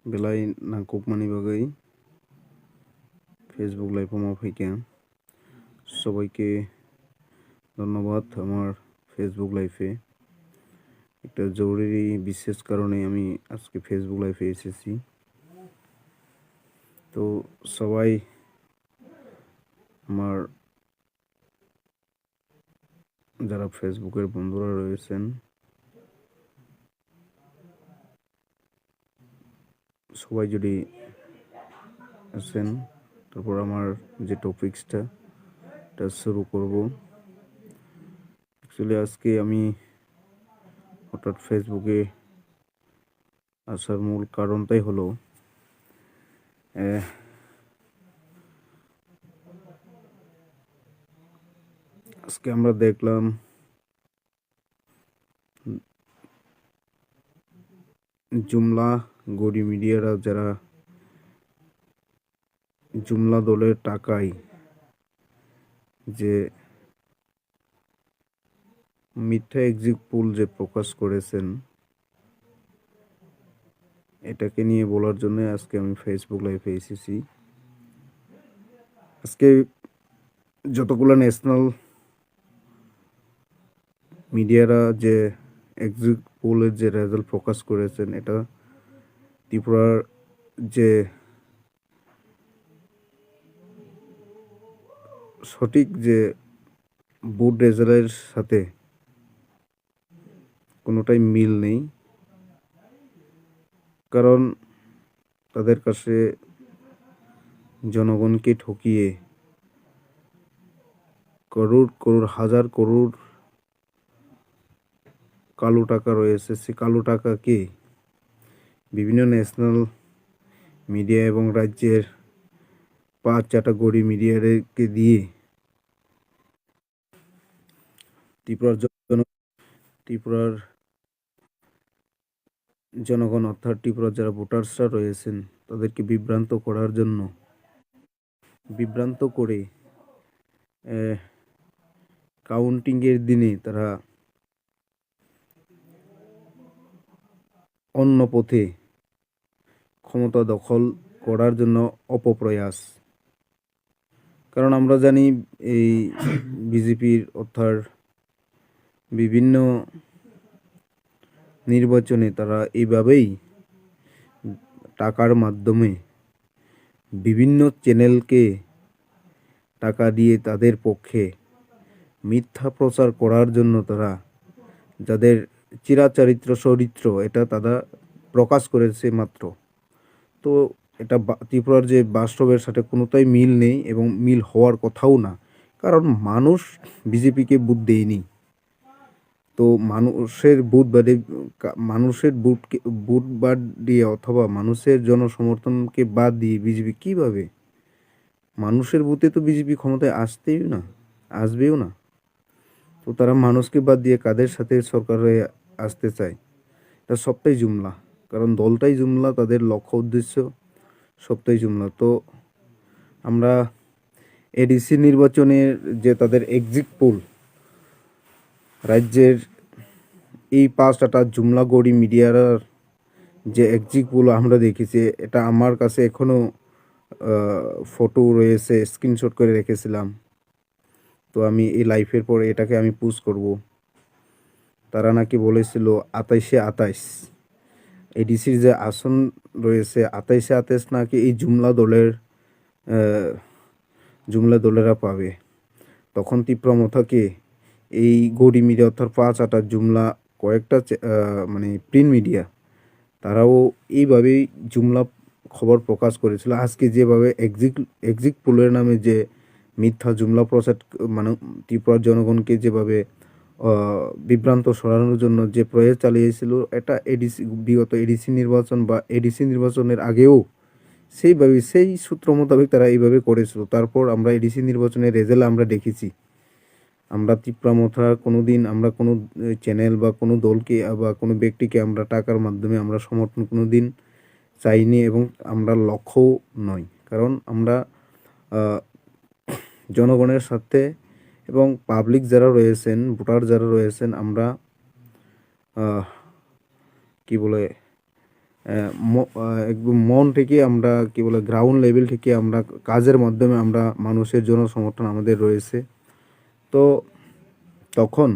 belai nangkukmani bagui Facebook live ফেকে সবাইকে ধন্যবাদ। আমার ফেসবুক লাইভে একটা জরুরি বিশেষ কারণে আমি আজকে ফেসবুক লাইভে এসেছি। তো সবাই আমার যারা ফেসবুকের বন্ধুরা রয়েছেন সবাই যদি আছেন, তারপর আমার যে টপিকসটা এটা শুরু করব। অ্যাকচুয়ালি আজকে আমি হঠাৎ ফেসবুকে আসার মূল কারণটাই হলো আজকে আমরা দেখলাম জুমলা গড়ি মিডিয়ারা যারা জুমলা দলের টাকায় যে মিথ্যা এক্সিট পোল যে প্রকাশ করেছেন, এটাকে নিয়ে বলার জন্য আজকে আমি ফেসবুক লাইভে এসেছি। আজকে যতগুলো ন্যাশনাল মিডিয়ারা যে এক্সিট পোলের যে রেজাল্ট প্রকাশ করেছেন, এটা ত্রিপুরার যে সঠিক যে ভোট রেজাল্টের সাথে কোনোটাই মিল নেই। কারণ তাদের কাছে জনগণকে ঠকিয়ে করোড় হাজার করোড় কালো টাকা রয়েছে। সে কালো টাকাকে বিভিন্ন ন্যাশনাল মিডিয়া এবং রাজ্যের 5-4টা গড়ি মিডিয়াকে দিয়ে ত্রিপুরার জনগণ অর্থাৎ ত্রিপুরার যারা ভোটার্সরা রয়েছেন তাদেরকে বিভ্রান্ত করার জন্য বিভ্রান্ত করে কাউন্টিংয়ের দিনে তারা অন্য পথে ক্ষমতা দখল করার জন্য অপপ্রয়াস। কারণ আমরা জানি এই বিজেপির অর্থাৎ বিভিন্ন নির্বাচনে তারা এইভাবেই টাকার মাধ্যমে বিভিন্ন চ্যানেলকে টাকা দিয়ে তাদের পক্ষে মিথ্যা প্রচার করার জন্য তারা যাদের চিরাচরিত্র চরিত্র এটা তারা প্রকাশ করেছে মাত্র। তো এটা ত্রিপুরার যে বাস্তবের সাথে কোনোটাই মিল নেই এবং মিল হওয়ার কথাও না। কারণ মানুষ বিজেপিকে ভোট দেয়নি। তো মানুষের ভোট বাদ দিয়ে অথবা মানুষের জনসমর্থনকে বাদ দিয়ে বিজেপি কিভাবে, মানুষের ভোটে তো বিজেপি ক্ষমতায় আসবেও না। তো তারা মানুষকে বাদ দিয়ে কাদের সাথে সরকারে আসতে চায়, এটা সবটাই জুমলা। কারণ দলটাই জুমলা, তাদের লক্ষ্য উদ্দেশ্য সবটাই জুমলা। তো আমরা এডিসি নির্বাচনের যে তাদের এক্সিট পোল রাজ্যের এই 5টা জুমলা গড়ি মিডিয়ার যে এক্সিট পোল আমরা দেখেছি, এটা আমার কাছে এখনও ফটো রয়েছে, স্ক্রিনশট করে রেখেছিলাম। তো আমি এই লাইফের পরে এটাকে আমি পোস্ট করব। তারা নাকি বলেছিল 28-28 এডিসির যে আসন রয়েছে 28-28 নাকি এই জুমলা দলেরা পাবে। তখন তীব্র মথাকে এই গড়ি মিডিয়া অর্থাৎ 5-8 জুমলা কয়েকটা মানে প্রিন্ট মিডিয়া তারাও এইভাবেই জুমলা খবর প্রকাশ করেছিল। আজকে যেভাবে এক্সিট পোলের নামে যে মিথ্যা জুমলা প্রচার মানে ত্রিপুরার জনগণকে যেভাবে বিভ্রান্ত সরানোর জন্য যে প্রয়াস চালিয়েছিল, এটা বিগত এডিসি নির্বাচন বা এডিসি নির্বাচনের আগেও সেই সূত্র মোতাবেক তারা এইভাবে করেছিল। তারপর আমরা এডিসি নির্বাচনের রেজাল্ট আমরা দেখেছি। আমরা ত্রিপুরা মথা কোনোদিন আমরা কোনো চ্যানেল বা কোনো দলকে বা কোনো ব্যক্তিকে আমরা টাকার মাধ্যমে আমরা সমর্থন কোনো দিন চাইনি এবং আমরা লক্ষ্যও নয়। কারণ আমরা জনগণের সাথে এবং পাবলিক যারা রয়েছেন, ভোটার যারা রয়েছেন, আমরা কি বলে একদম মন থেকে আমরা কি বলে গ্রাউন্ড লেভেল থেকে আমরা কাজের মাধ্যমে আমরা মানুষের জন্য সমর্থন আমাদের রয়েছে। তো তখন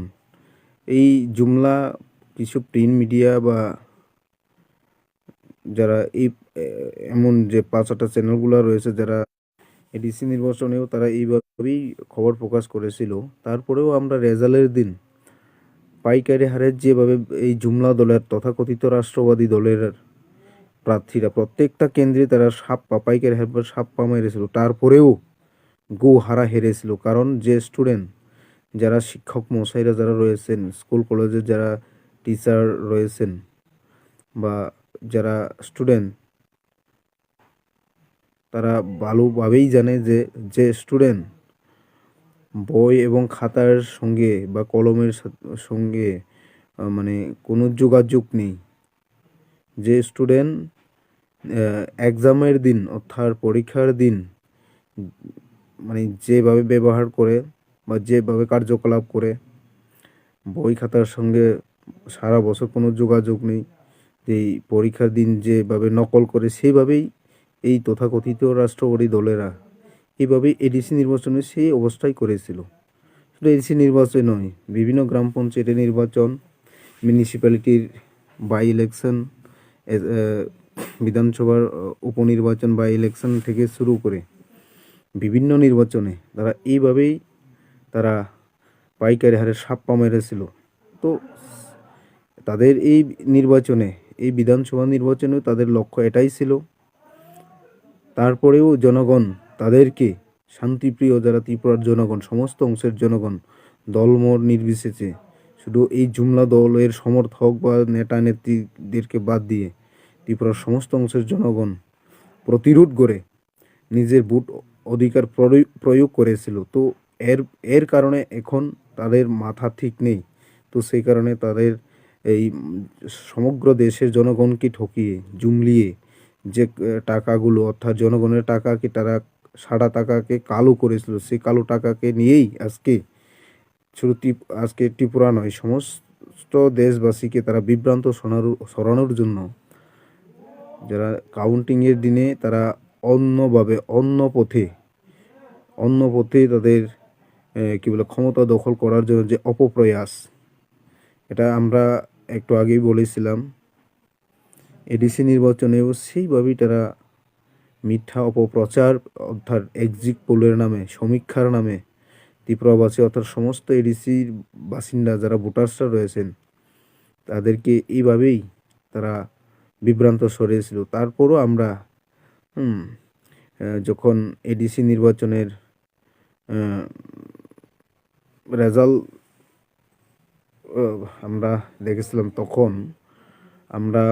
এই জুমলা কিছু প্রিন্ট মিডিয়া বা যারা এই এমন যে 5-6টা চ্যানেলগুলো রয়েছে যারা এডিসি নির্বাচনেও তারা এইভাবেই খবর প্রকাশ করেছিল। তারপরেও আমরা রেজাল্টের দিন পাইকারি হারে যেভাবে এই জুমলা দলের তথাকথিত রাষ্ট্রবাদী দলের প্রার্থীরা প্রত্যেকটা কেন্দ্রে তারা পাইকারি হারে সাপ্পা মেরেছিল, তারপরেও গো হারা হেরেছিল। কারণ যে স্টুডেন্ট যারা শিক্ষক মশাইরা যারা রয়েছেন, স্কুল কলেজের যারা টিচার রয়েছেন বা যারা স্টুডেন্ট, তারা ভালোভাবেই জানে যে যে স্টুডেন্ট বই এবং খাতার সঙ্গে বা কলমের সঙ্গে মানে কোনো যোগাযোগ নেই, যে স্টুডেন্ট এক্সামের দিন অর্থাৎ পরীক্ষার দিন মানে যেভাবে ব্যবহার করে বা যেভাবে কার্যকলাপ করে, বই খাতার সঙ্গে সারা বছর কোনো যোগাযোগ নেই, এই পরীক্ষার দিন যেভাবে নকল করে সেইভাবেই এই তথাকথিত রাষ্ট্রবাদী দলেরা এইভাবেই এডিসি নির্বাচনে সেই অবস্থাই করেছিল। শুধু এডিসি নির্বাচন নয়, বিভিন্ন গ্রাম পঞ্চায়েতের নির্বাচন, মিউনিসিপ্যালিটির বাই ইলেকশন, বিধানসভার উপনির্বাচন বাই ইলেকশন থেকে শুরু করে বিভিন্ন নির্বাচনে তারা এইভাবেই তারা পাইকারি হারে সাপ্পা মেরেছিল। তো তাদের এই নির্বাচনে, এই বিধানসভা নির্বাচনেও তাদের লক্ষ্য এটাই ছিল। তারপরেও জনগণ তাদেরকে, শান্তিপ্রিয় যারা ত্রিপুরার জনগণ, সমস্ত অংশের জনগণ দলমত নির্বিশেষে, শুধু এই জুমলা দলের সমর্থক বা নেতা নেত্রীদেরকে বাদ দিয়ে ত্রিপুরার সমস্ত অংশের জনগণ প্রতিরোধ করে নিজের ভোট অধিকার প্রয়োগ করেছিল। তো এর কারণে এখন তাদের মাথা ঠিক নেই। তো সেই কারণে তাদের এই সমগ্র দেশের জনগণকে ঠকিয়ে জুমলিয়ে যে টাকাগুলো অর্থাৎ জনগণের টাকাকে তারা সাদা টাকাকে কালো করেছিল, সেই কালো টাকাকে নিয়েই আজকে শুধু আজকে ত্রিপুরা নয়, সমস্ত দেশবাসীকে তারা বিভ্রান্ত সরানোর জন্য যারা কাউন্টিংয়ের দিনে তারা অন্যভাবে অন্য পথে তাদের কি বলে ক্ষমতা দখল করার জন্য যে অপপ্রয়াস, এটা আমরা একটু আগেই বলেছিলাম। এডিসি নির্বাচনেও সেইভাবেই তারা মিথ্যা অপপ্রচার অর্থাৎ এক্সিট পোলের নামে, সমীক্ষার নামে ত্রিপুরাবাসী অর্থাৎ সমস্ত এডিসির বাসিন্দা যারা ভোটার্সরা রয়েছেন তাদেরকে এইভাবেই তারা বিভ্রান্ত সরিয়েছিল। তারপরও আমরা যখন এডিসি নির্বাচনের রেজাল্ট আমরা দেখেছিলাম, তখন আমরা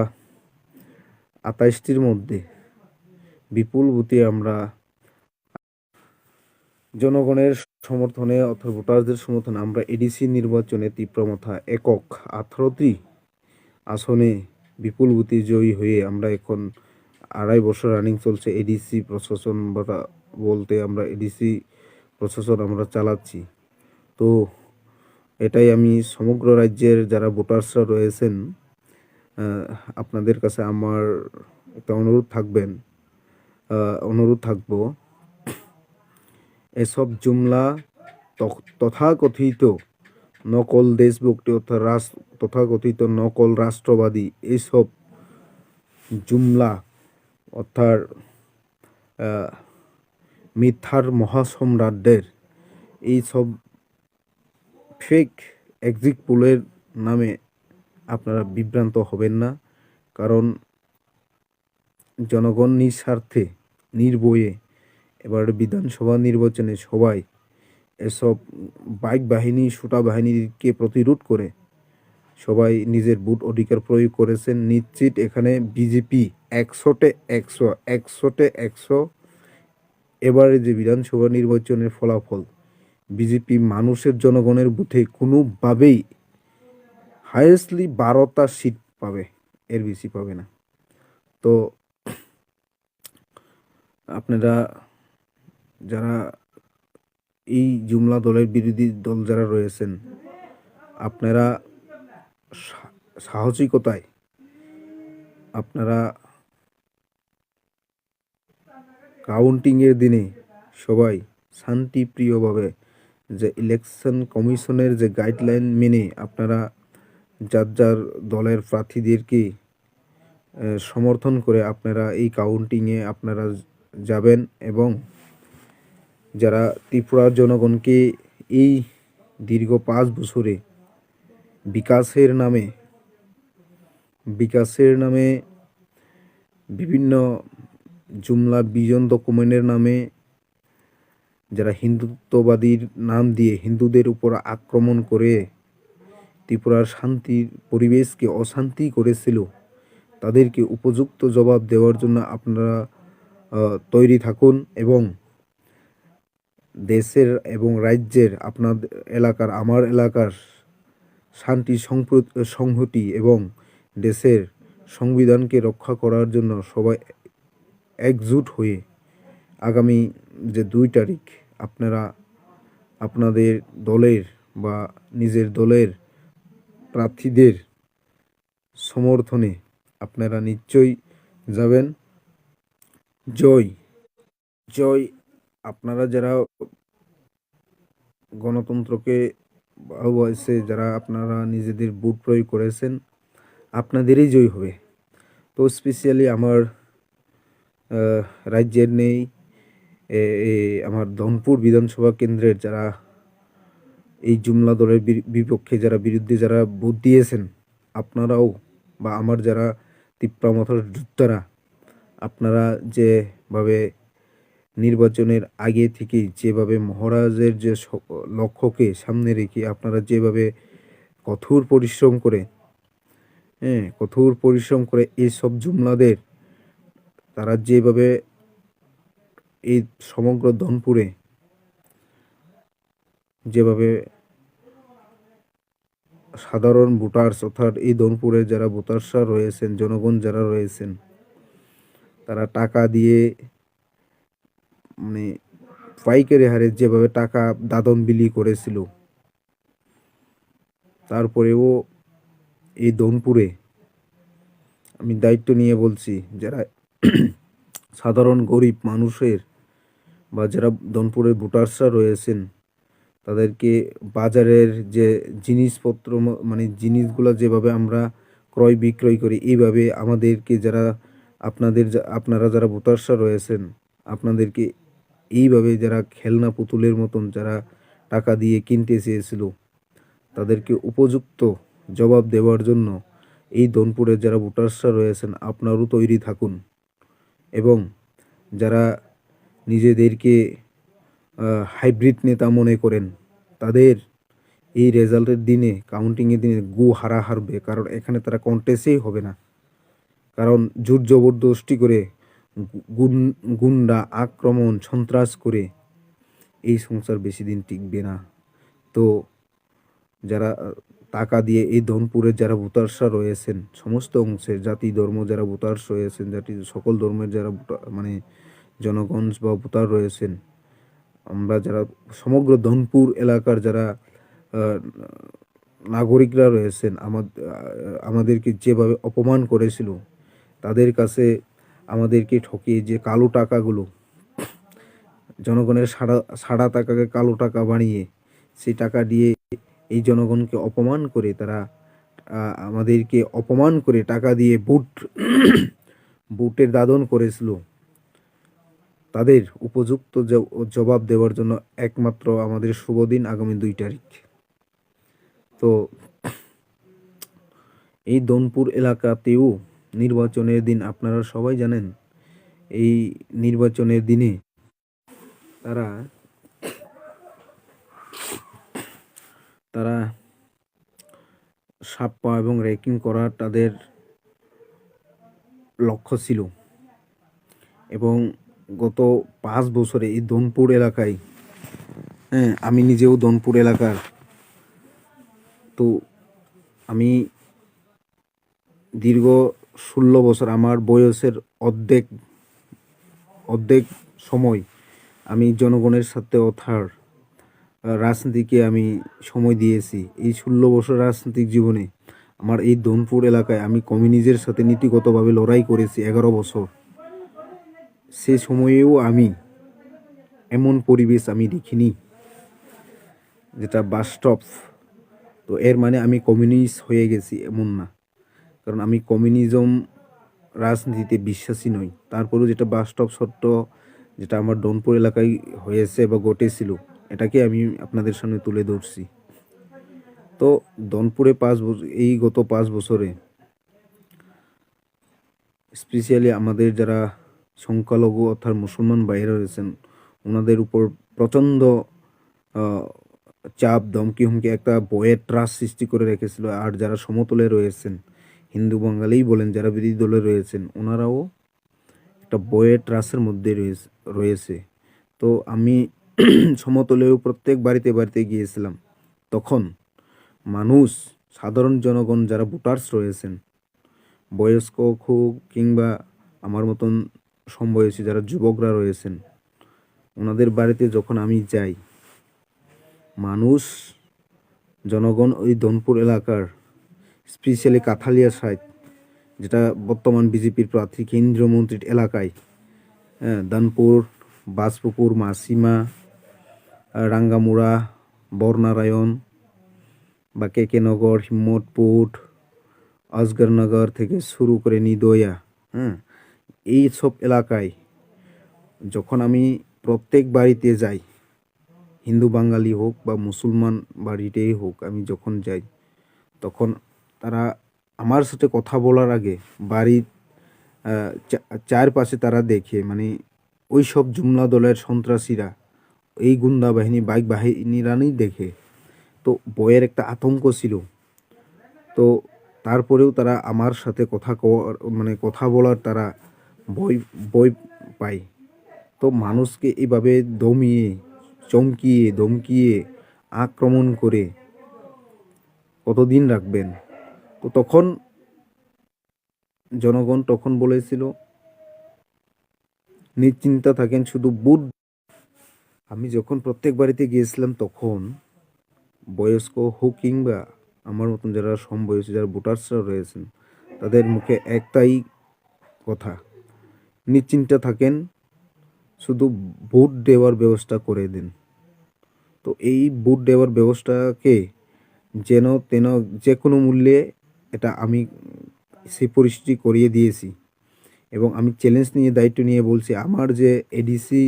28টির মধ্যে বিপুল ভোটে আমরা জনগণের সমর্থনে অর্থাৎ ভোটারদের সমর্থনে আমরা এডিসি নির্বাচনে তীব্র মথা একক 18টি আসনে বিপুল ভোটে জয়ী হয়ে আমরা এখন 2.5 বছর রানিং চলছে এডিসি প্রশাসন বলতে আমরা এডিসি প্রশাসন আমরা চালাচ্ছি। তো এটাই আমি সমগ্র রাজ্যের যারা ভোটার্সরা রয়েছেন আপনাদের কাছে আমার একটা অনুরোধ থাকবো, এসব জুমলা তথাকথিত নকল দেশভক্তি অর্থাৎ তথাকথিত নকল রাষ্ট্রবাদী এইসব জুমলা অর্থাৎ মিথ্যার মহাসম্রাটদের এইসব ফেক এক্সিট পোলের নামে আপনারা বিভ্রান্ত হবেন না। কারণ জনগণ নিঃস্বার্থে নির্ভয়ে এবার বিধানসভা নির্বাচনে সবাই এসব বাইক বাহিনী, সোটা বাহিনীকে প্রতিরোধ করে সবাই নিজের ভোট অধিকার প্রয়োগ করেছেন। নিশ্চিত এখানে বিজেপি 100-100 এবারে যে বিধানসভা নির্বাচনের ফলাফল, বিজেপি মানুষের জনগণের বুথে কোনোভাবেই হাইয়েস্টলি 12টা সিট পাবে, এর বেশি পাবে না। তো আপনারা যারা এই জুমলা দলের বিরোধী দল যারা রয়েছেন, আপনারা সাহসিকতায় আপনারা কাউন্টিংয়ের দিনে সবাই শান্তিপ্রিয়ভাবে যে ইলেকশন কমিশনের যে গাইডলাইন মেনে আপনারা যার যার দলের প্রার্থীদেরকে সমর্থন করে আপনারা এই কাউন্টিংয়ে আপনারা যাবেন এবং যারা ত্রিপুরার জনগণকে এই দীর্ঘ 5 বছরে বিকাশের নামে বিভিন্ন জুমলা ভিশন ডকুমেন্টের নামে যারা হিন্দুত্ববাদীর নাম দিয়ে হিন্দুদের উপর আক্রমণ করে ত্রিপুরার শান্তির পরিবেশকে অশান্তি করেছিল, তাদেরকে উপযুক্ত জবাব দেওয়ার জন্য আপনারা তৈরি থাকুন এবং দেশের এবং রাজ্যের আপনাদের এলাকার আমার এলাকার শান্তি সংহতি এবং দেশের সংবিধানকে রক্ষা করার জন্য সবাই একজুট হয়ে আগামী যে 2 তারিখ আপনারা আপনাদের দলের বা নিজের দলের প্রার্থীদের সমর্থনে আপনারা নিশ্চয়ই যাবেন। জয় জয়। আপনারা যারা গণতন্ত্রকে ভালোবাসে, যারা আপনারা নিজেদের ভোট প্রয়োগ করেছেন, আপনাদেরই জয় হবে। তো স্পেশালি আমার রাজ্যের নেই আমার ধনপুর বিধানসভা কেন্দ্রের যারা এই জুমলা দলের বিপক্ষে যারা বিরুদ্ধে যারা ভোট দিয়েছেন, আপনারাও বা আমার যারা তিপ্রা মথার যোদ্ধারা, আপনারা যেভাবে নির্বাচনের আগে থেকেই যেভাবে মহারাজের যে লক্ষ্যকে সামনে রেখে আপনারা যেভাবে কঠোর পরিশ্রম করে এইসব জুমলাদের তারা যেভাবে এই সমগ্র ধনপুরে যেভাবে সাধারণ ভোটার্স অর্থাৎ এই ধনপুরে যারা ভোটার্সরা রয়েছেন, জনগণ যারা রয়েছেন, তারা টাকা দিয়ে মানে পাইকারি হারে যেভাবে টাকা দাদন বিলি করেছিল, তারপরেও এই ধনপুরে আমি দায়িত্ব নিয়ে বলছি, যারা সাধারণ গরিব মানুষের বা যারা ধনপুরের ভোটার্সরা রয়েছেন, তাদেরকে বাজারের যে জিনিসপত্র মানে জিনিসগুলো যেভাবে আমরা ক্রয় বিক্রয় করি, এইভাবে আমাদেরকে যারা আপনারা যারা ভোটার্সরা রয়েছেন, আপনাদেরকে এইভাবে যারা খেলনা পুতুলের মতন যারা টাকা দিয়ে কিনতে চেয়েছিল, তাদেরকে উপযুক্ত জবাব দেওয়ার জন্য এই ধনপুরের যারা ভোটার্সরা রয়েছেন, আপনারও তৈরি থাকুন এবং যারা নিজেদেরকে হাইব্রিড নেতা মনে করেন, তাদের এই রেজাল্টের দিনে কাউন্টিংয়ের দিনে গু হারবে, কারণ এখানে তারা কন্টেস্টেই হবে না, কারণ জোর জবরদস্তি করে গুন্ডা আক্রমণ সন্ত্রাস করে এই সংসার বেশি দিন টিকবে না। তো যারা টাকা দিয়ে এই ধনপুরের যারা ভোটার্সরা রয়েছেন, সমস্ত অংশের জাতি ধর্ম যারা ভোটার্স রয়েছেন, সকল ধর্মের যারা মানে জনগণ বা ভোটার রয়েছেন, আমরা যারা সমগ্র ধনপুর এলাকার যারা নাগরিকরা রয়েছেন, আমাদেরকে যেভাবে অপমান করেছিল, তাদের কাছে আমাদেরকে ঠকিয়ে যে কালো টাকাগুলো জনগণের সাদা টাকাকে কালো টাকা বানিয়ে সেই টাকা দিয়ে এই জনগণকে অপমান করে, তারা আমাদেরকে অপমান করে টাকা দিয়ে ভোটের দাদন করেছিল, তাদের উপযুক্ত জবাব দেওয়ার জন্য একমাত্র আমাদের শুভ দিন আগামী 2 তারিখ। তো এই ধনপুর এলাকাতেও নির্বাচনের দিন আপনারা সবাই জানেন, এই নির্বাচনের দিনে তারা ছাপ্পা এবং র্যাকিং করা তাদের লক্ষ্য ছিল এবং গত 5 বছরে এই ধনপুর এলাকায়, আমি নিজেও ধনপুর এলাকার, তো আমি দীর্ঘ 16 বছর আমার বয়সের অর্ধেক সময় আমি জনগণের সাথে অর্থাৎ রাজনীতিকে আমি সময় দিয়েছি। এই 16 বছর রাজনৈতিক জীবনে আমার এই দনপুর এলাকায় আমি কমিউনিজের সাথে নীতিগতভাবে লড়াই করেছি 11 বছর। সে সময়েও আমি এমন পরিবেশ আমি দেখিনি, যেটা বাস্তব। তো এর মানে আমি কমিউনিস্ট হয়ে গেছি এমন না, কারণ আমি কমিউনিজম রাজনীতিতে বিশ্বাসী নই। তারপরেও যেটা বাস্তব সত্য, যেটা আমার ডনপুর এলাকায় হয়েছে বা ঘটেছিল, এটাকে আমি আপনাদের সামনে তুলে ধরছি। তো ডনপুরে এই গত 5 বছরে স্পেশালি আমাদের যারা সংখ্যালঘু অর্থাৎ মুসলমান বাইরে রয়েছেন, ওনাদের উপর প্রচণ্ড চাপ, ধমকি হুমকি, একটা ভয়ের ত্রাস সৃষ্টি করে রেখেছিল। আর যারা সমতলে রয়েছেন, হিন্দু বাঙালিই বলেন, যারা বিরোধী দলে রয়েছেন, ওনারাও একটা ভয়ের ত্রাসের মধ্যে রয়েছে। তো আমি সমতলেও প্রত্যেক বাড়িতে বাড়িতে গিয়েছিলাম। তখন মানুষ, সাধারণ জনগণ, যারা ভোটার্স রয়েছেন, বয়স্ক হোক কিংবা আমার মতন সমবয়সী যারা যুবকরা রয়েছেন, ওনাদের বাড়িতে যখন আমি যাই, মানুষ, জনগণ ওই ধনপুর এলাকার স্পেশালি কাঠালিয়া সাইড, যেটা বর্তমান বিজেপির প্রার্থী কেন্দ্রীয় মন্ত্রীর এলাকায়, দানপুর, বাজপুকুর, মাসিমা, রাঙ্গামুড়া, বরনারায়ণ বা কেকে নগর, হিম্মতপুর, আজগরনগর থেকে শুরু করে নিদোয়া, এই সব এলাকায় যখন আমি প্রত্যেক বাড়িতে যাই, হিন্দু বাঙালি হোক বা মুসলমান বাড়িতেই হোক, আমি যখন যাই, তখন তারা আমার সাথে কথা বলার আগে বাড়ির চারপাশে তারা দেখে, মানে ওই সব জুমলা দলের সন্ত্রাসীরা, এই গুন্ডা বাহিনী, বাইক বাহিনীরাই দেখে। তো বয়ের একটা আতঙ্ক ছিল। তো তারপরেও তারা আমার সাথে কথা বলার তারা ভয় ভয় পায়। তো মানুষকে এভাবে দমিয়ে, চমকিয়ে, ধমকিয়ে, আক্রমণ করে কতদিন রাখবেন? তো তখন জনগণ তখন বলেছিল, নিশ্চিন্তা থাকেন, শুধু বুট। আমি যখন প্রত্যেক বাড়িতে গিয়েছিলাম, তখন বয়স্ক হোক কিংবা আমার মতন যারা সমবয়সী, যারা ভোটার্সরা রয়েছেন, তাদের মুখে একটাই কথা, নিশ্চিন্তা থাকেন, শুধু ভোট দেওয়ার ব্যবস্থা করে দিন। তো এই ভোট দেওয়ার ব্যবস্থাকে যেন তেন যে কোনো মূল্যে এটা আমি সেই পরিস্থিতি করিয়ে দিয়েছি। এবং আমি চ্যালেঞ্জ নিয়ে, দায়িত্ব নিয়ে বলছি, আমার যে এডিসি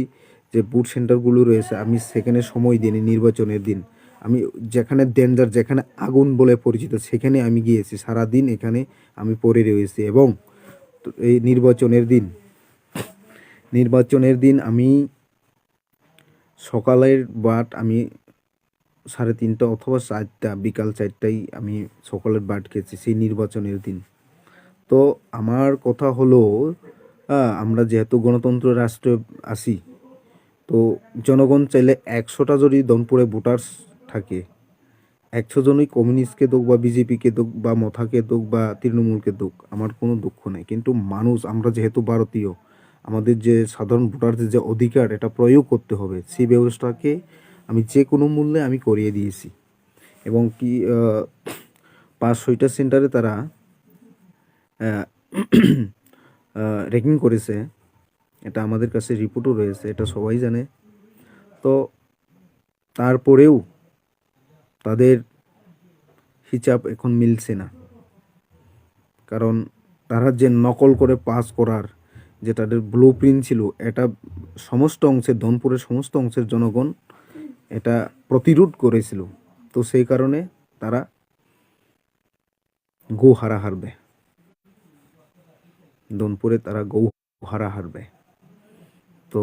যে বুথ সেন্টারগুলো রয়েছে, আমি সেখানে সময় দিইনি। নির্বাচনের দিন আমি যেখানে ডেঞ্জার, যেখানে আগুন বলে পরিচিত, সেখানে আমি গিয়েছি। সারাদিন এখানে আমি পড়ে রয়েছি। এবং এই নির্বাচনের দিন আমি সকালের বাট আমি 3:30 অথবা 4টা, বিকাল 4টায় আমি সকালের বাট খেয়েছি সেই নির্বাচনের দিন। তো আমার কথা হলো, আমরা যেহেতু গণতন্ত্র রাষ্ট্রে আছি, তো জনগণ চাইলে 100টা যদি দনপুরে ভোটার্স থাকে, 100 জনই কমিউনিস্টকে দোক বা বিজেপিকে দোক বা মথাকে দোক বা তৃণমূলকে দোক, আমার কোনো দুঃখ নেই। কিন্তু মানুষ, আমরা যেহেতু ভারতীয়, আমাদের যে সাধারণ ভোটারদের যে অধিকার, এটা প্রয়োগ করতে হবে। সেই ব্যবস্থাকে আমি যে কোনো মূল্যে আমি করিয়ে দিয়েছি। এবং কি 5-6টা সেন্টারে তারা র্যাগিং করেছে, এটা আমাদের কাছে রিপোর্টও রয়েছে, এটা সবাই জানে। তো তারপরেও তাদের হিসাব এখন মিলছে না, কারণ তারা যে নকল করে পাস করার যে তাদের ব্লু প্রিন্ট ছিল, এটা ধনপুরের সমস্ত অংশের জনগণ এটা প্রতিরোধ করেছিল। তো সেই কারণে তারা হারবে ধনপুরে, তারা হারবে। তো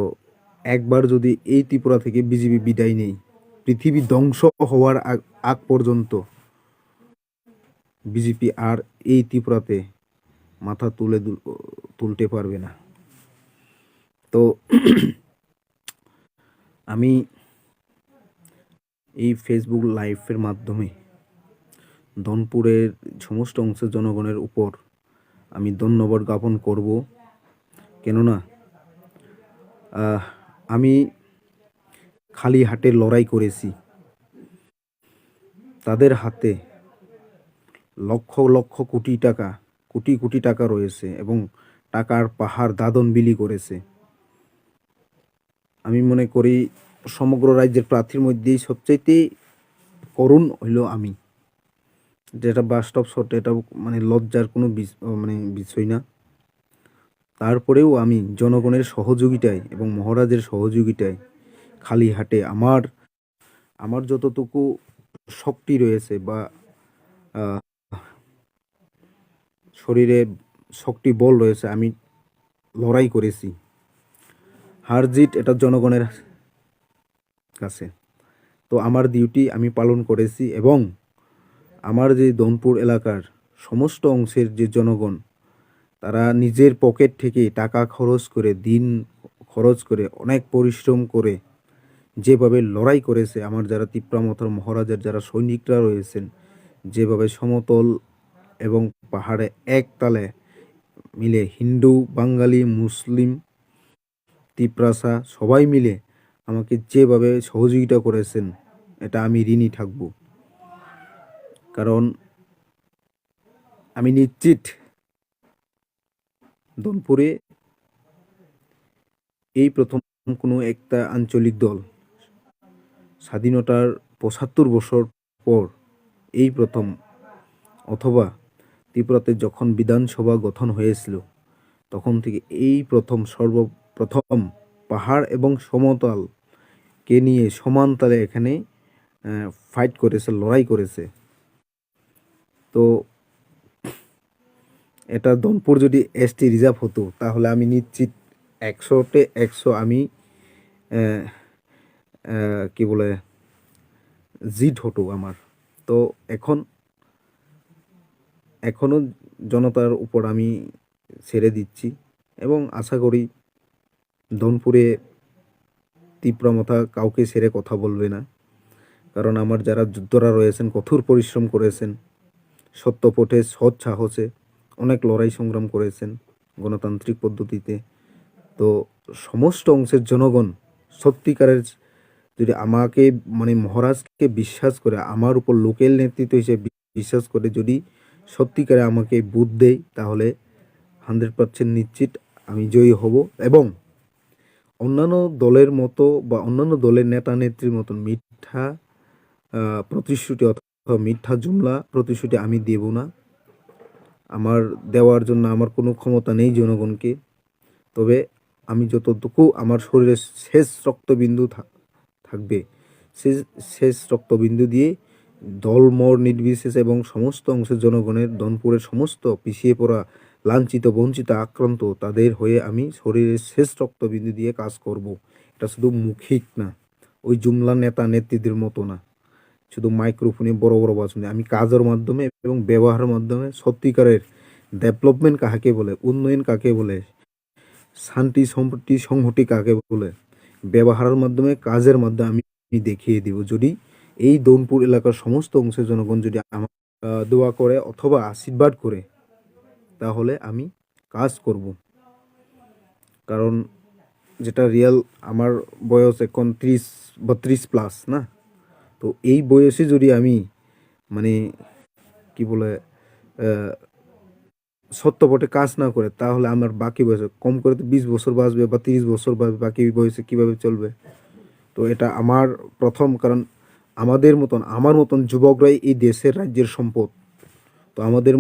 একবার যদি এই ত্রিপুরা থেকে বিজেপি বিদায় নেই, পৃথিবী ধ্বংস হওয়ার আগ পর্যন্ত বিজেপি আর এই ত্রিপুরাতে মাথা তুলতে পারবে না। তো আমি এই ফেসবুক লাইভের মাধ্যমে ধনপুরের সমস্ত অংশের জনগণের উপর আমি ধন্যবাদ জ্ঞাপন করব। কেননা আমি খালি হাতে লড়াই করেছি, তাদের হাতে লক্ষ লক্ষ কোটি টাকা, কোটি কোটি টাকা রয়েছে এবং টাকার পাহাড় দাদন বিলি করেছে। আমি মনে করি সমগ্র রাজ্যের প্রার্থীর মধ্যেই সবচাইতে করুণ হইল আমি, যেটা বাস্তব সত্য, এটা মানে লজ্জার কোনো মানে বিষয় না। তারপরেও আমি জনগণের সহযোগিতায় এবং মহারাজের সহযোগিতায় খালি হাটে আমার যতটুকু শক্তি রয়েছে বা শরীরে শক্তি বল রয়েছে, আমি লড়াই করেছি। হার জিত এটা জনগণের কাছে। তো আমার ডিউটি আমি পালন করেছি এবং আমার যে দনপুর এলাকার সমস্ত অংশের যে জনগণ, তারা নিজের পকেট থেকে টাকা খরচ করে, দিন খরচ করে, অনেক পরিশ্রম করে যেভাবে লড়াই করেছে, আমার যারা তিপ্রা মথার মহারাজের যারা সৈনিকরা রয়েছেন, যেভাবে সমতল এবং পাহাড়ে এক তালে মিলে হিন্দু, বাঙালি, মুসলিম, তিপ্রাসা সবাই মিলে আমাকে যেভাবে সহযোগিতা করেছেন, এটা আমি ঋণী থাকব। কারণ আমি নিশ্চিত দনপুরে এই প্রথম কোনো একটা আঞ্চলিক দল স্বাধীনতার ৭৫ বছর পর এই প্রথম, অথবা ত্রিপুরাতে যখন বিধানসভা গঠন হয়েছিল তখন থেকে এই প্রথম, সর্বপ্রথম পাহাড় এবং সমতলকে নিয়ে সমান তালে এখানে ফাইট করেছে, লড়াই করেছে। তো এটা দনপুর যদি এসটি রিজার্ভ হতো তাহলে আমি নিশ্চিত ১০০-তে ১০০ আমি কি বলে জিত হতো আমার। তো এখনও জনতার উপর আমি ছেড়ে দিচ্ছি এবং আশা করি দনপুরে তিপ্রা মথা কাউকে ছেড়ে কথা বলবে না। কারণ আমার যারা যোদ্ধারা রয়েছেন কঠোর পরিশ্রম করেছেন, সত্য পথে সৎ সাহসে অনেক লড়াই সংগ্রাম করেছেন গণতান্ত্রিক পদ্ধতিতে। তো সমস্ত অংশের জনগণ সত্যিকারের যদি আমাকে মানে মহারাজকে বিশ্বাস করে, আমার উপর লোকাল নেতৃত্ব হিসেবে বিশ্বাস করে যদি সত্যিকারে আমাকে বুথ দেয়, তাহলে 100% নিশ্চিত আমি জয়ী হব এবং অন্যান্য দলের মতো বা অন্যান্য দলের নেতা নেত্রীর মতন মিথ্যা প্রতিশ্রুতি অথবা মিথ্যা জুমলা প্রতিশ্রুতি আমি দেব না। আমার দেওয়ার জন্য আমার কোনো ক্ষমতা নেই জনগণকে। তবে আমি যতটুকু আমার শরীরে শেষ রক্তবিন্দু থাকবে, শেষ রক্তবিন্দু দিয়ে দলমত নির্বিশেষে এবং সমস্ত অংশের জনগণের, দনপুরের সমস্ত পিছিয়ে পড়া, লাঞ্ছিত, বঞ্চিত, আক্রান্ত তাদের হয়ে আমি শরীরের শেষ রক্তবিন্দু দিয়ে কাজ করব। এটা শুধু মুখিক না, ওই জুমলা নেতা নেত্রীদের মতো না, শুধু মাইক্রোফোনে বড় বড় ভাষণে। আমি কাজের মাধ্যমে এবং ব্যবহারের মাধ্যমে সত্যিকারের ডেভেলপমেন্ট কাকে বলে, উন্নয়ন কাকে বলে, শান্তি সম্প্রীতি সংহতি কাকে বলে, ব্যবহারের মাধ্যমে, কাজের মাধ্যমে আমি দেখিয়ে দিব। যদি এই দনপুর এলাকার সমস্ত অংশের জনগণ যদি আমার দোয়া করে অথবা আশীর্বাদ করে, তাহলে আমি কাজ করব। কারণ যেটা রিয়েল, আমার বয়স এখন 32+ না। তো এই বয়সে যদি আমি মানে কি বলে সত্যপটে কাজ না করে, তাহলে আমার বাকি বয়সে কম করে তো 20 বছর বাঁচবে বা 30 বছর বাঁচবে, বাকি বয়সে কীভাবে চলবে? তো এটা আমার প্রথম, কারণ আমার মতন যুবকরাই এই দেশের রাজ্যের সম্পদ। তো আমাদের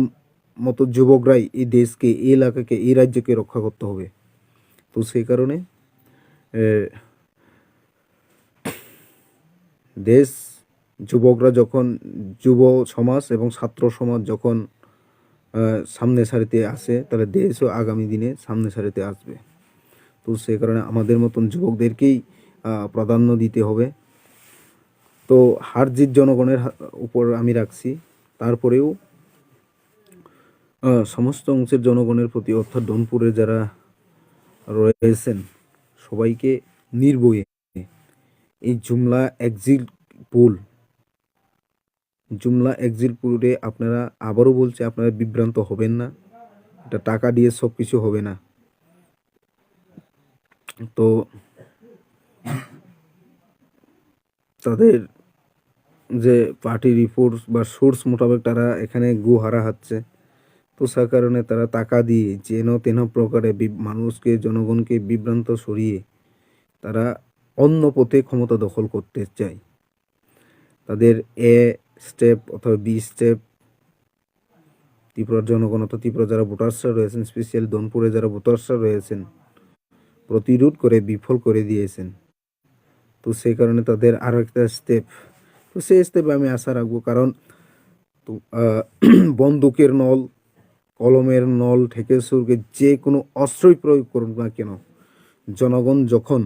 মতো যুবকরাই এই দেশকে, এই এলাকাকে, এই রাজ্যকে রক্ষা করতে হবে। তো সেই কারণে দেশ, যুবকরা যখন, যুব সমাজ এবং ছাত্র সমাজ যখন সামনে সারিতে আসে, তাহলে দেশও আগামী দিনে সামনে সারিতে আসবে। তো সেই কারণে আমাদের মতন যুবকদেরকেই প্রাধান্য দিতে হবে। তো হার জিত জনগণের উপর আমি রাখছি। তারপরেও সমস্ত অংশের জনগণের প্রতি, অর্থাৎ দনপুরে যারা রয়েছেন সবাইকে নির্ভয়ে এই জুমলা এক্সিট পুলে আপনারা, আবারও বলছি, আপনারা বিভ্রান্ত হবেন না। এটা টাকা দিয়ে সব কিছু হবে না। তো তাদের যে পার্টি রিপোর্ট বা সোর্স মোতাবেক তারা এখানে গো হারা হচ্ছে। তো সে কারণে তারা টাকা দিয়ে যেন তেন প্রকারে মানুষকে জনগণকে বিভ্রান্ত সরিয়ে তারা অন্য পথে ক্ষমতা দখল করতে চায়। তাদের এ স্টেপ অথবা বি স্টেপ ত্রিপুরার জনগণ অথবা ত্রিপুরা যারা ভোটার্সরা রয়েছেন, স্পেশালি দনপুরে যারা ভোটার্সরা রয়েছেন, প্রতিরোধ করে বিফল করে দিয়েছেন। তো সেই কারণে তাদের আরও একটা স্টেপ, তো সেই স্টেপে আমি আশা রাখবো। কারণ তো বন্দুকের নল, কলমের নল থেকে শুরু করে যে কোনো অস্ত্রই প্রয়োগ করুন না কেন, জনগণ যখন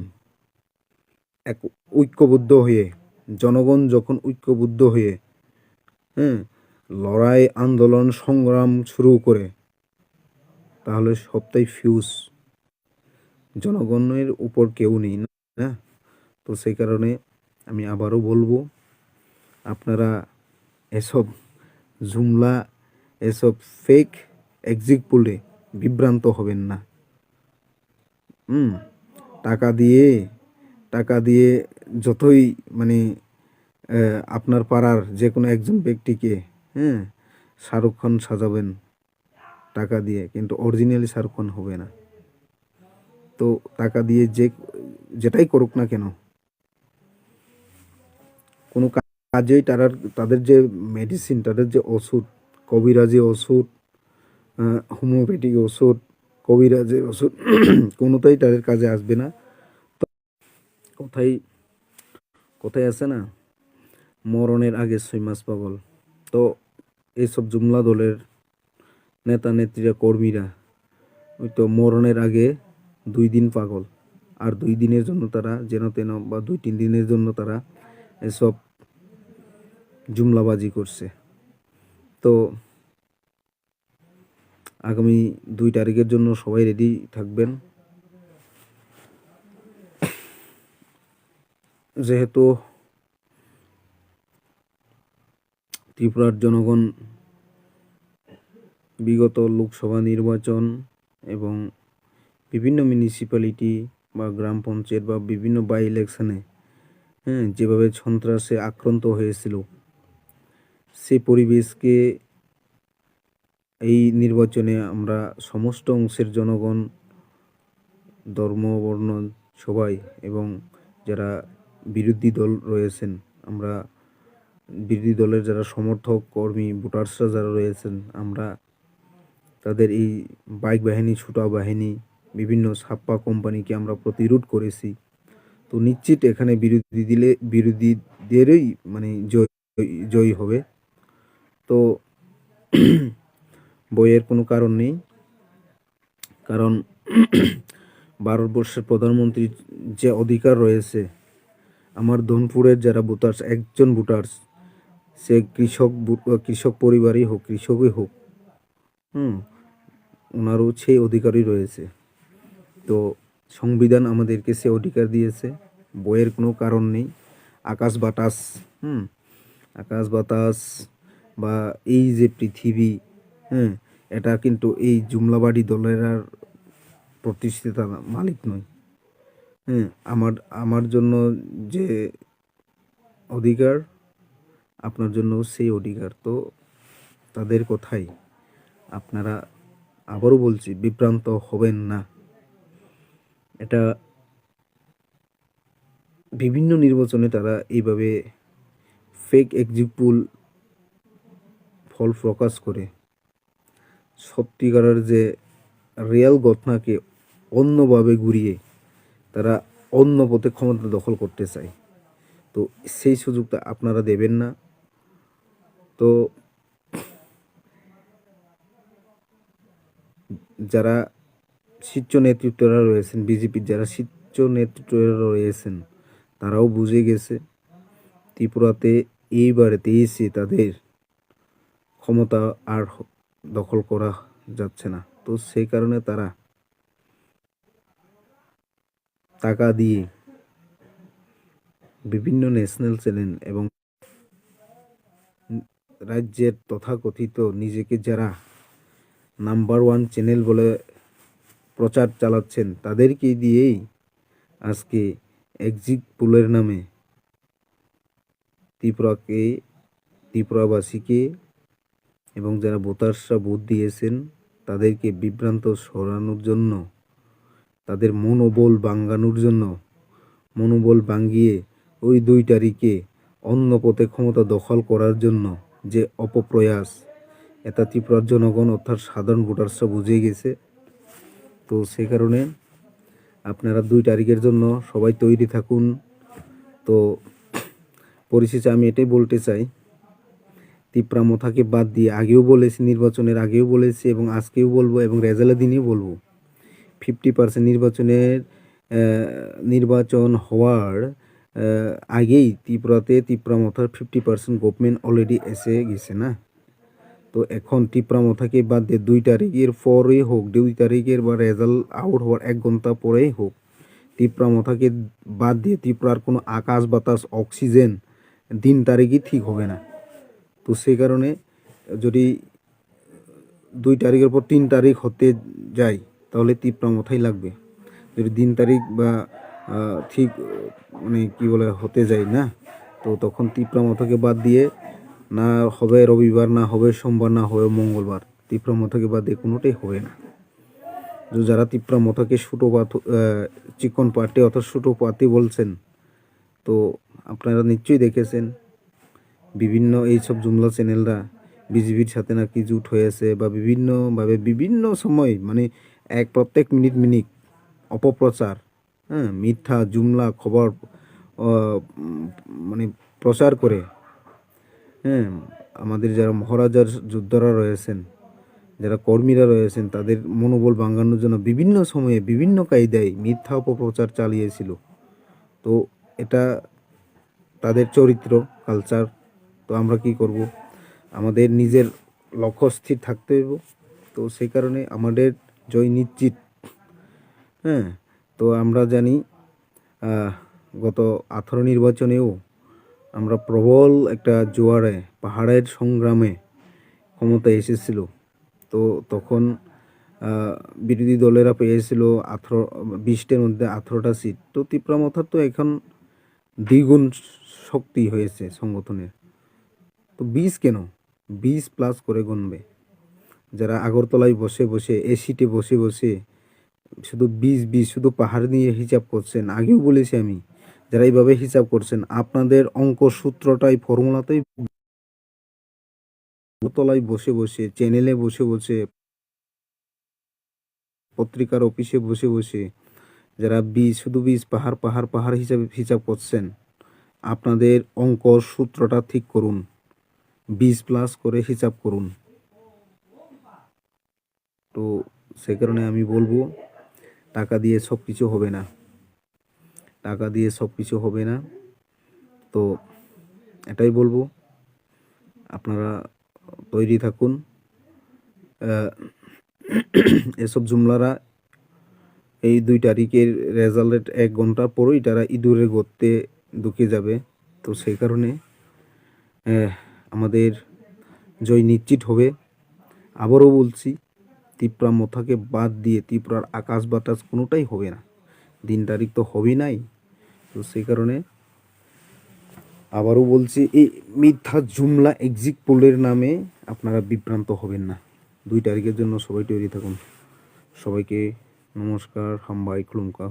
এক ঐক্যবদ্ধ হয়ে জনগণ যখন ঐক্যবদ্ধ হয়ে হ্যাঁ লড়াই আন্দোলন সংগ্রাম শুরু করে, তাহলে সবটাই ফিউজ, জনগণের উপর কেউ নেই না। তো সেই কারণে আমি আবারও বলবো, আপনারা এসব জুমলা, এসব ফেক এক্সিট পোলে বিভ্রান্ত হবেন না। টাকা দিয়ে যতই মানে আপনার পাড়ার যে কোনো একজন ব্যক্তিকে শাহরুখ খান সাজাবেন টাকা দিয়ে, কিন্তু অরিজিনালি শাহরুখ খান হবে না। তো টাকা দিয়ে যেটাই করুক না কেন, কোনো কাজেই তাদের যে মেডিসিন, তাদের যে ওষুধ, কবিরাজি ওষুধ, হোমিওপ্যাথিক ওষুধ, কবিরাজের ওষুধ কোনোটাই তাদের কাজে আসবে না। কোথায় আছে না, মরণের আগে 6 মাস পাগল। তো এইসব জুমলা দলের নেতা নেত্রীরা, কর্মীরা ওই তো মরণের আগে 2 দিন পাগল, আর 2 দিনের জন্য তারা যেন তেন বা 2-3 দিনের জন্য তারা এসব জুমলাবাজি করছে। তো আগামী 2 তারিখের জন্য সবাই রেডি থাকবেন। যেহেতু ত্রিপুরার জনগণ বিগত লোকসভা নির্বাচন এবং বিভিন্ন মিউনিসিপ্যালিটি বা গ্রাম পঞ্চায়েত বা বিভিন্ন বাই ইলেকশনে যেভাবে সন্ত্রাসে আক্রান্ত হয়েছিল, সে পরিবেশকে এই নির্বাচনে আমরা সমস্ত অংশের জনগণ, ধর্ম বর্ণ সবাই, এবং যারা বিরোধী দল রয়েছেন, আমরা বিরোধী দলের যারা সমর্থক কর্মী ভোটার্সরা যারা রয়েছেন, আমরা তাদের এই বাইক বাহিনী, ছোটা বাহিনী, বিভিন্ন ছাপ্পা কোম্পানিকে আমরা প্রতিরোধ করেছি। তো নিশ্চিত এখানে বিরোধীদেরই মানে জয়ী হবে। তো বইয়ের কোনো কারণ নেই, কারণ ভারতবর্ষের প্রধানমন্ত্রীর যে অধিকার রয়েছে, আমার ধনপুরের যারা ভোটার্স, একজন ভোটার্স, সে কৃষক পরিবারই হোক, কৃষকই হোক, ওনারও সেই অধিকারই রয়েছে। তো সংবিধান আমাদেরকে সে অধিকার দিয়েছে, বইয়ের কোনো কারণ নেই। আকাশ বাতাস বা এই যে পৃথিবী, এটা কিন্তু এই জুমলাবাড়ি দলের আর প্রতিষ্ঠিত মালিক নয়। আমার জন্য যে অধিকার, আপনার জন্য সেই অধিকার। তো তাদের কথাই আপনারা, আবারও বলছি, বিভ্রান্ত হবেন না। এটা বিভিন্ন নির্বাচনে তারা এইভাবে ফেক এক্সিট পোল ফল প্রকাশ করে সত্যিকারের যে রিয়েল ঘটনাকে অন্যভাবে ঘুরিয়ে তারা অন্য পথে ক্ষমতা দখল করতে চায়। তো সেই সুযোগটা আপনারা দেবেন না। তো যারা শীর্ষ নেতৃত্বরা রয়েছেন, বিজেপির যারা শীর্ষ নেতৃত্বরা রয়েছেন, তারাও বুঝে গেছে ত্রিপুরাতে এইবারেতে এসে তাদের ক্ষমতা আর দখল করা যাচ্ছে না। তো সেই কারণে তারা টাকা দিয়ে বিভিন্ন ন্যাশনাল চ্যানেল এবং রাজ্যের তথাকথিত নিজেকে যারা নাম্বার 1 চ্যানেল বলে প্রচার চালাচ্ছেন, তাদেরকে দিয়েই আজকে এক্সিট পোলের নামে ত্রিপুরাবাসীকে এবং যারা ভোটার্সরা ভোট দিয়েছেন তাদেরকে বিভ্রান্ত সরানোর জন্য, তাদের মনোবল ভাঙানোর জন্য, মনোবল ভাঙিয়ে ওই 2 তারিখে অন্য পথে ক্ষমতা দখল করার জন্য যে অপপ্রয়াস, এটা ত্রিপুরার জনগণ অর্থাৎ সাধারণ ভোটার্সরা বুঝে গেছে। তো সেই কারণে আপনারা 2 তারিখের জন্য সবাই তৈরি থাকুন। তো পরিশেষে আমি এটাই বলতে চাই, টিপ্রা মোথাকে বাদ দিয়ে আগেও বলেছি, নির্বাচনের আগেও বলেছি এবং আজকেও বলবো এবং রেজাল্টের দিনেও বলবো, 50% নির্বাচন হওয়ার আগেই ত্রিপুরা মোথার 50% গভর্নমেন্ট অলরেডি এসে গেছে না। তো এখন টিপ্রা মোথাকে বাদ দিয়ে 2 তারিখের পরেই হোক, 2 তারিখের বা রেজাল্ট আউট হওয়ার 1 ঘন্টা পরেই হোক, টিপ্রা মোথাকে বাদ দিয়ে ত্রিপুরার কোনো আকাশ বাতাস অক্সিজেন 3 তারিখই ঠিক হবে না। তো সেই কারণে যদি 2 তারিখের পর 3 তারিখ হতে যায় তাহলে টিপ্রা মোথাই লাগবে। যদি 3 তারিখ বা ঠিক মানে কী বলে হতে যায় না, তো তখন টিপ্রা মোথাকে বাদ দিয়ে না হবে রবিবার, না হবে সোমবার, না হবে মঙ্গলবার, টিপ্রা মোথাকে বাদ দিয়ে কোনোটাই হবে না। যারা টিপ্রা মোথাকে চিকন পার্টি অর্থাৎ ছোটো পার্টি বলছেন, তো আপনারা নিশ্চয়ই দেখেছেন বিভিন্ন এইসব জুমলা চ্যানেলরা বিজেপির সাথে নাকি জুট হয়েছে বা বিভিন্নভাবে বিভিন্ন সময় মানে প্রত্যেক মিনিট অপপ্রচার, মিথ্যা জুমলা খবর মানে প্রচার করে, আমাদের যারা মহারাজার যোদ্ধারা রয়েছেন, যারা কর্মীরা রয়েছেন, তাদের মনোবল ভাঙানোর জন্য বিভিন্ন সময়ে বিভিন্ন কায়দায় মিথ্যা অপপ্রচার চালিয়েছিল। তো এটা তাদের চরিত্র, কালচার। তো আমরা কি করব, আমাদের নিজের লক্ষ্য স্থির থাকতে হবে। তো সেই কারণে আমাদের জয় নিশ্চিত। তো আমরা জানি গত 18 নির্বাচনেও আমরা প্রবল একটা জোয়ারে পাহাড়ের সংগ্রামে ক্ষমতায় এসেছিল। তো তখন বিরোধী দলেরা পেয়েছিল 20টার মধ্যে 18টা সিট। তো ত্রিপুরা মোথার তো এখন দ্বিগুণ শক্তি হয়েছে সংগঠনের। তো 20 কেন, 20+ করে গুনবে। যারা আগরতলায় বসে বসে এসিতে বসে বসে শুধু 20 শুধু পাহাড় নিয়ে হিসাব করছেন, আগেও বলেছি আমি, যারা এইভাবে হিসাব করছেন আপনাদের অঙ্ক সূত্রটাই ফর্মুলাতেই তলায় বসে বসে, চ্যানেলে বসে বসে, পত্রিকার অফিসে বসে বসে যারা শুধু 20 পাহাড় হিসাব করছেন, আপনাদের অঙ্ক সূত্রটা ঠিক করুন, 20+ করে হিসাব করুন। তো সে কারণে আমি বলবো, টাকা দিয়ে সব কিছু হবে না, টাকা দিয়ে সব কিছু হবে না। তো এটাই বলবো, আপনারা তৈরি থাকুন। এসব জুমলারা এই 2 তারিখের রেজাল্টের 1 ঘন্টা পরেই তারা ইঁদুরে গর্তে ঢুকে যাবে। তো সেই কারণে আমাদের জয় নিশ্চিত হবে। আবারও বলছি, ত্রিপুরা মোথাকে বাদ দিয়ে ত্রিপুরার আকাশ বাতাস কোনোটাই হবে না, 3 তারিখ তো হবেই নাই। তো সেই কারণে আবারও বলছি, এই মিথ্যা জুমলা এক্সিট পোলের নামে আপনারা বিভ্রান্ত হবেন না। 2 তারিখের জন্য সবাই তৈরি থাকুন। সবাইকে নমস্কার, হামবাই খুলুমকা।